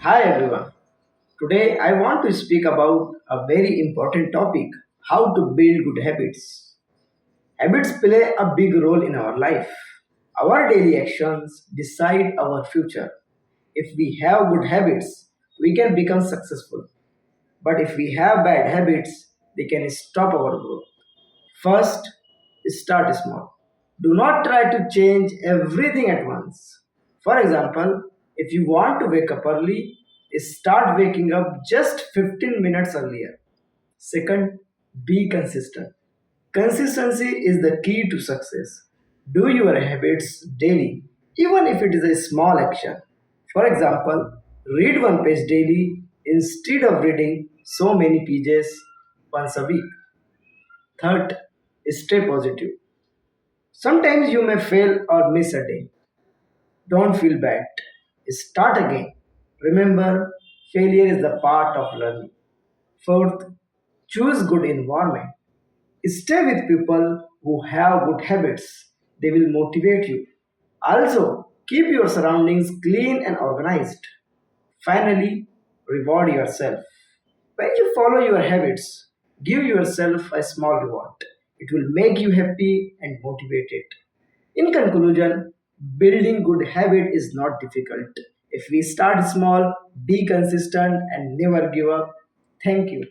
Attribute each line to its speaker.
Speaker 1: Hi everyone. Today I want to speak about a very important topic, how to build good habits. Habits play a big role in our life. Our daily actions decide our future. If we have good habits, we can become successful. But if we have bad habits, they can stop our growth. First, start small. Do not try to change everything at once. For example, if you want to wake up early, start waking up just 15 minutes earlier. Second, be consistent. Consistency is the key to success. Do your habits daily, even if it is a small action. For example, read one page daily instead of reading so many pages once a week. Third, stay positive. Sometimes you may fail or miss a day. Don't feel bad. Start again. Remember, failure is the part of learning. Fourth, choose good environment. Stay with people who have good habits. They will motivate you. Also, keep your surroundings clean and organized. Finally, reward yourself. When you follow your habits, give yourself a small reward. It will make you happy and motivated. In conclusion, building good habit is not difficult. If we start small, be consistent and never give up. Thank you.